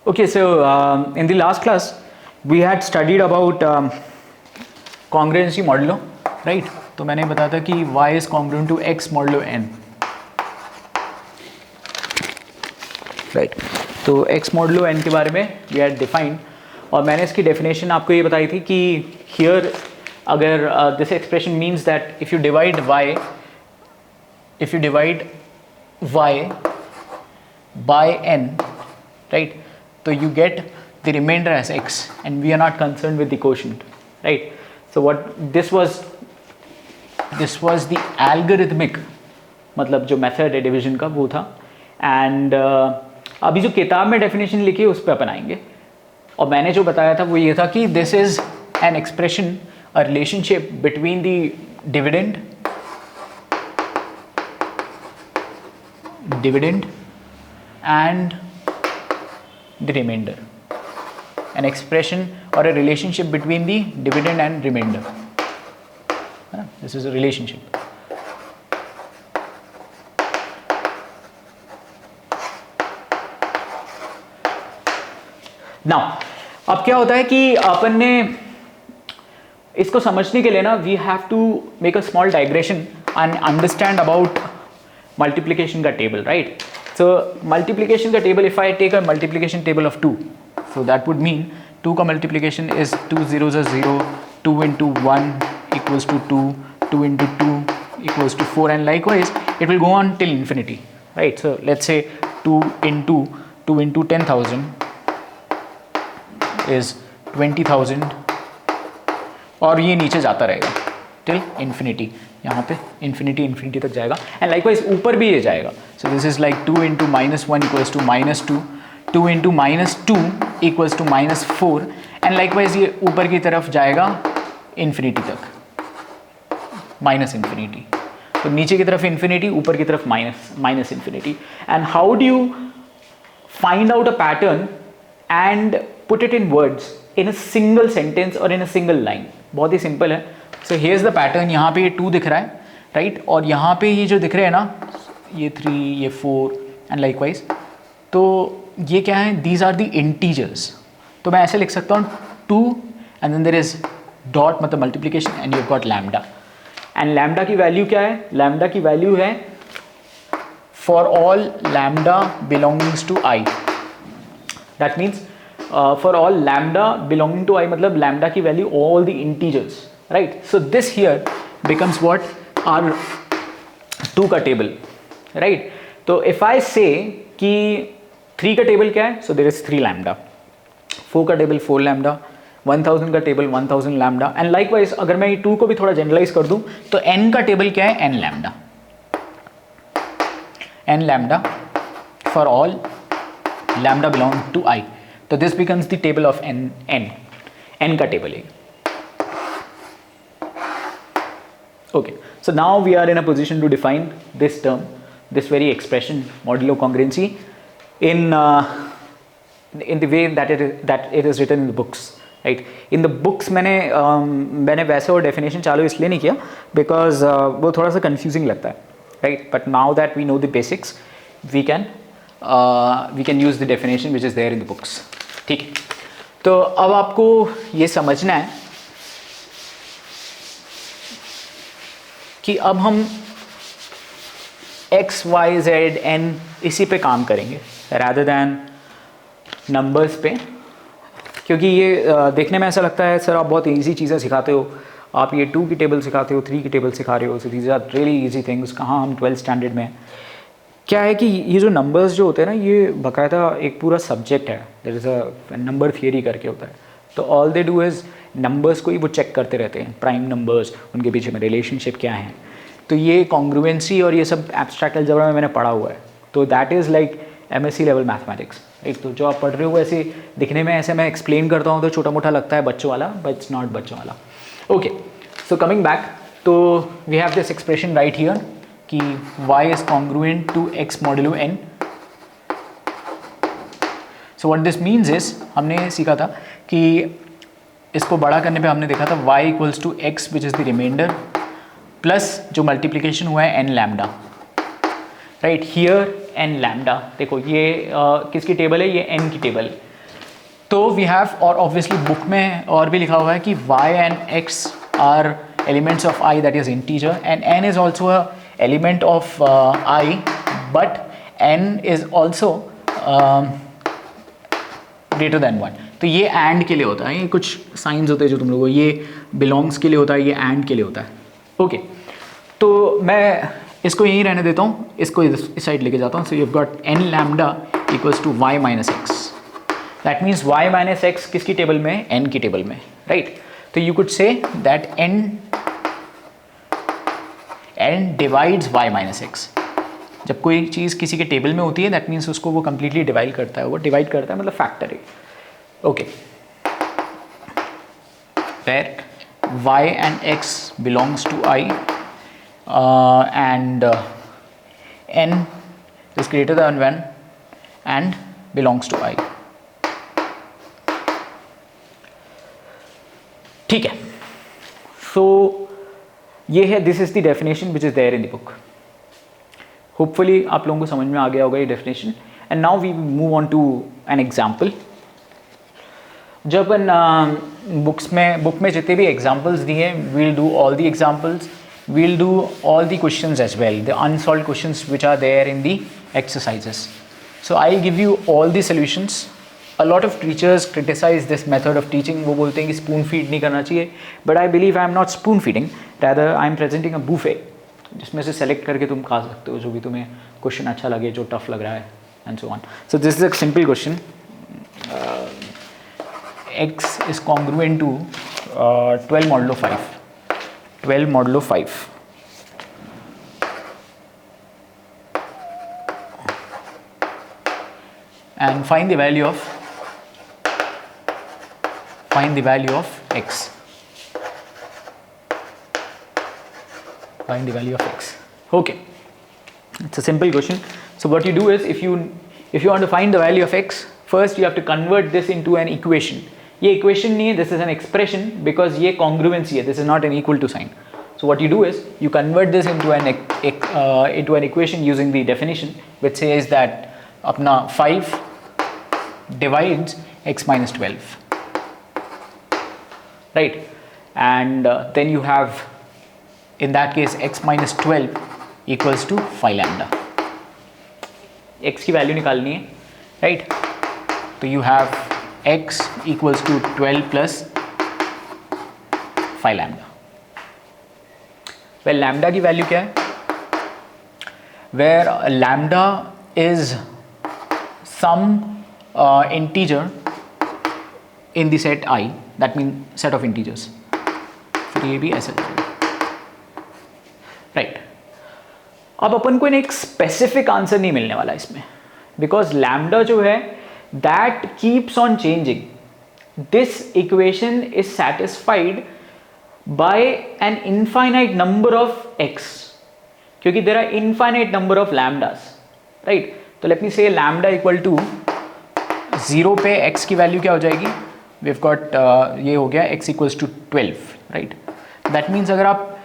Okay, so in the last class we had studied about congruency modulo, right? तो मैंने बताया था कि y is congruent to x modulo n, right? तो x modulo n के बारे में we had defined, और मैंने इसकी definition आपको ये बताई थी कि here अगर this expression means that if you divide y by n, right? So you get the remainder as x, and we are not concerned with the quotient, right? So what this was the algorithmic, मतलब जो method है division का वो था, and अभी जो किताब में definition लिखी है उस पर अपन आएंगे। और मैंने जो बताया था वो ये था कि this is an expression, a relationship between the dividend and the remainder, an expression or a relationship between the dividend and remainder. This is a relationship. Now, अब क्या होता है कि अपन ने इसको समझने के लिए ना we have to make a small digression and understand about multiplication का table, right? So multiplication का table, if I take a multiplication table of 2, so that would mean 2 का multiplication is 2 zeros are 0, 2 into 1 equals to 2, 2 into 2 equals to 4, and likewise it will go on till infinity, right? So let's say 2 into 10,000 is 20,000, और ये नीचे जाता रहेगा till infinity, यहाँ पे infinity तक जाएगा, एंड लाइकवाइज ऊपर भी ये जाएगा। So this is like 2 into -1 equals to -2, 2 into -2 equals to -4, and likewise ये ऊपर की तरफ जाएगा इन्फिनिटी तक, माइनस इन्फिनिटी। तो नीचे की तरफ इन्फिनिटी, ऊपर की तरफ minus infinity. And how do you find out a pattern and put it in words in a single sentence और इन अ सिंगल लाइन? बहुत ही सिंपल है। So here is the pattern. यहाँ पे ये 2 दिख रहा है, राइट? और यहाँ पे ये जो दिख रहे हैं ना, ये 3, ये 4 एंड लाइकवाइज, तो ये क्या है? These are the integers. तो मैं ऐसे लिख सकता हूँ 2 and then there is dot, मतलब multiplication, and you got lambda. And lambda की वैल्यू क्या है? लैम्डा की वैल्यू है for all lambda belongings to I. That means for all lambda belonging to I, मतलब lambda की value all the integers, right? So this here becomes what? our 2 का table, right? तो if I say कि 3 का table क्या है? So there is 3 lambda, 4 का table 4 lambda, 1000 का table 1000 lambda, and likewise अगर मैं ये 2 को भी थोड़ा generalize कर दूं तो n का table क्या है? n lambda, n lambda for all lambda belong to I. So this becomes the table of n का table है। Okay, so now we are in a position to define this term, this very expression modulo congruency in the way that it is written in the books, right? In the books मैंने वैसे और definition चालू इसलिए नहीं किया because वो थोड़ा सा confusing लगता है, right? But now that we know the basics, we can use the definition which is there in the books. ठीक है, तो अब आपको ये समझना है कि अब हम x, y, z, n इसी पे काम करेंगे rather than नंबर्स पे, क्योंकि ये देखने में ऐसा लगता है सर आप बहुत इजी चीज़ें सिखाते हो, आप ये 2 की टेबल सिखाते हो, 3 की टेबल सिखा रहे हो, so these are really easy things. कहाँ हम 12th स्टैंडर्ड में? क्या है कि ये जो नंबर्स जो होते हैं ना, ये बाकायदा एक पूरा सब्जेक्ट है, there is a number theory करके होता है। तो all they do is numbers को ही वो चेक करते रहते हैं, प्राइम नंबर्स, उनके पीछे में रिलेशनशिप क्या है। तो ये कॉन्ग्रुएंसी और ये सब एब्स्ट्रैक्ट अलजेब्रा में मैंने पढ़ा हुआ है, तो that is like MSc level mathematics, right? तो जो आप पढ़ रहे हो ऐसे दिखने में, ऐसे मैं एक्सप्लेन करता हूँ तो छोटा मोटा लगता है बच्चों वाला, बट इट्स नॉट बच्चों वाला। ओके, सो कमिंग बैक, तो we have this expression right here कि y is congruent to x modulo n. So what this means is, हमने सीखा था कि इसको बड़ा करने पे हमने देखा था y equals to x which is the remainder plus जो मल्टीप्लिकेशन हुआ है n lambda, right? Here n lambda, देखो ये किसकी टेबल है? ये n की टेबल, तो वी हैव, और ऑब्वियसली बुक में और भी लिखा हुआ है कि y and x are elements of I, that is integer, and n is also a element of I, but n is also greater than 1. तो ये and के लिए होता है, ये कुछ साइंस होते हैं जो तुम लोगों को, ये belongs के लिए होता है, ये and के लिए होता है. ओके तो मैं इसको यहीं रहने देता हूँ, इसको इस साइड लेके जाता हूँ. So you have got n lambda equals to y minus x. That means y minus x किसकी टेबल में है? n की टेबल में, राइट. तो you could say that n divides y minus x. जब कोई चीज़ किसी के टेबल में होती है दैट मीन्स उसको वो कंप्लीटली डिवाइड करता है, वो डिवाइड करता है मतलब फैक्टर है. Okay where y and x belongs to I and n is greater than 1 and belongs to I. ठीक है. सो ये है, this is the definition which is there in the book. Hopefully आप लोगों को समझ में आ गया होगा ये definition. And now we move on to an example. जब अपन बुक में जितने भी एग्जाम्पल्स दिए हैं, we'll do all the examples, we'll do all the questions as well, the unsolved questions which are there in the exercises. So I give you all the solutions. A lot of teachers criticize this method of teaching. वो बोलते हैं कि spoon feed नहीं करना चाहिए, but I believe I am not spoon feeding, rather I am presenting a buffet जिसमें से select करके तुम खा सकते हो जो भी तुम्हें क्वेश्चन अच्छा लगे, जो टफ लग रहा है, and so on. So this is a simple question. X is congruent to 12 modulo 5. 12 modulo 5. And find the value of x. Find the value of x. Okay, it's a simple question. So what you do is, if you want to find the value of x, first you have to convert this into an equation. ये equation नहीं है, this is an expression, because ये congruency है, this is not an equal to sign. So what you do is you convert this into an equation using the definition which says that अपना 5 divides x minus 12. Right, and then you have, in that case, x minus 12 equals to 5 lambda. x की value निकालनी है, right? तो you have x equals to 12 plus 5 lambda. Well, lambda की value क्या है? Where lambda is some integer in the set I, that means set of integers. फिर ये भी ऐसा राइट. अब अपन को एक स्पेसिफिक आंसर नहीं मिलने वाला इसमें, बिकॉज लैम्डा जो है that keeps on changing. This equation is satisfied by an infinite number of x, क्योंकि there are infinite number of lambdas, right. तो let me say lambda equal to 0 पे x की वैल्यू क्या हो जाएगी? We have got ये हो गया x equals to 12, right. That means अगर आप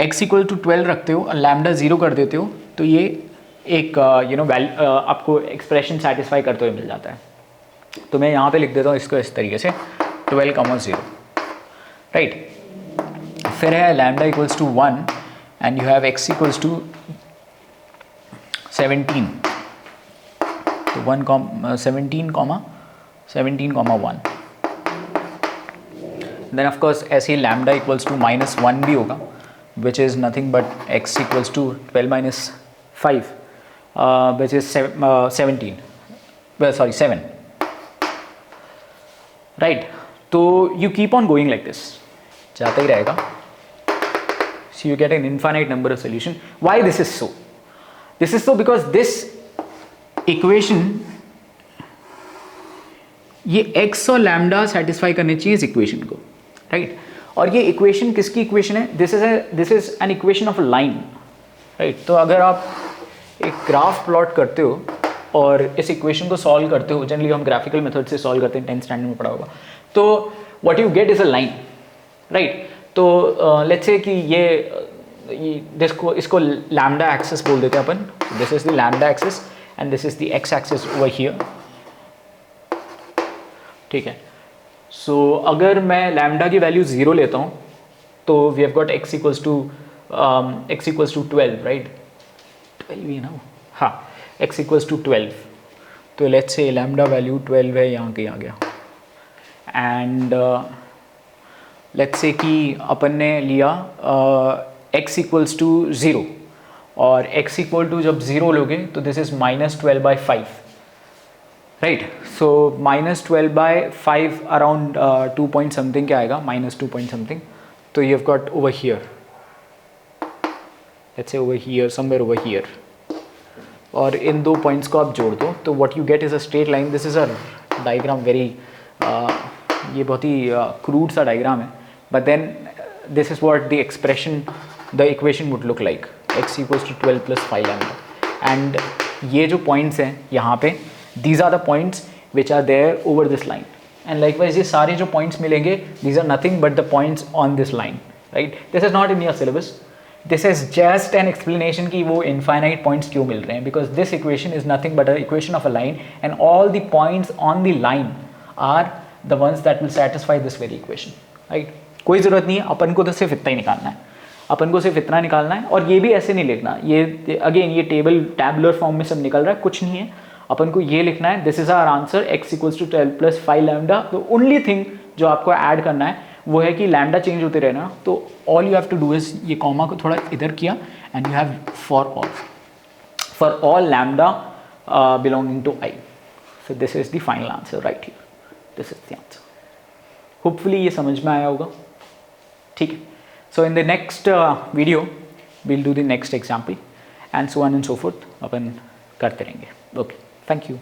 x इक्वल टू 12 रखते हो और लैम्डा 0 कर देते हो तो ये एक आपको एक्सप्रेशन सेटिस्फाई करते हुए मिल जाता है. तो मैं यहाँ पे लिख देता हूँ इसको इस तरीके से 12,0, राइट. फिर है lambda equals to 1 and you have x equals to 17. तो 17,1. देन ऑफ कोर्स ऐसे ही लैम्डा इक्वल्स टू -1 भी होगा, which is nothing but x equals to 12 minus 5, which is 7, right. तो you keep on going like this, जाता ही रहेगा. So you get an infinite number of solution. Why this is so? This is so because this equation, ये x और lambda satisfy करनी चाहिए इस equation को, राइट. और ये इक्वेशन किसकी इक्वेशन है? This is an equation of a line, right. तो अगर आप एक ग्राफ प्लॉट करते हो और इस इक्वेशन को सॉल्व करते हो, जनरली हम ग्राफिकल मेथड से सॉल्व करते हैं, 10th स्टैंडर्ड में पढ़ा होगा. तो what you get is a line, right. तो लेट्स से कि इसको लैम्डा एक्सिस बोल देते हैं अपन. This is the lambda axis and this is the x-axis over here, ठीक है। सो अगर मैं लैम्डा की वैल्यू 0 लेता हूँ तो we have got x equals to 12, right? 12 ही ना वो, हाँ, x इक्वल्स टू 12। तो लेट्स से लैम्डा वैल्यू 12 है, यहाँ के आ गया। एंड लेट्स से कि अपन ने लिया x इक्वल्स टू 0, और x इक्वल टू जब 0 लोगे तो this is -12/5, right? So -12/5 around 2 point something क्या आएगा, -2 पॉइंट समथिंग। तो you have got over here, let's say over here, somewhere over here, और इन दो पॉइंट्स को आप जोड़ दो तो what you get is a straight line. This is a diagram very, ये बहुत ही क्रूड सा डायग्राम है, but then this is what the expression, the equation would look like, x equals to 12 + 5 lambda. And ये जो points हैं यहाँ पे, these are the points which are there over this line. And likewise ये सारे जो points मिलेंगे, these are nothing but the points on this line, right? This is not in your syllabus, this is just an explanation कि वो infinite points क्यों मिल रहे हैं, because this equation is nothing but a equation of a line and all the points on the line are the ones that will satisfy this very equation, right? कोई ज़रूरत नहीं है, अपन को तो सिर्फ इतना ही निकालना है, अपन को सिर्फ इतना निकालना है। और ये भी ऐसे नहीं लिखना, ये अगेन ये टैबुलर फॉर्म में सब निकल रहा है, कुछ नहीं है। अपन को ये लिखना है, this is our answer, x equals to 12 + 5 lambda. The only thing जो आपको ऐड करना है वो है कि लैम्डा चेंज होते रहना। तो all you have to do is, ये कॉमा को थोड़ा इधर किया, and you have for all lambda belonging to I. So this is the final answer right here, this is the answer. Hopefully ये समझ में आया होगा, ठीक है? So in the next video we'll do the next example and so on and so forth, अपन करते रहेंगे। Okay, thank you.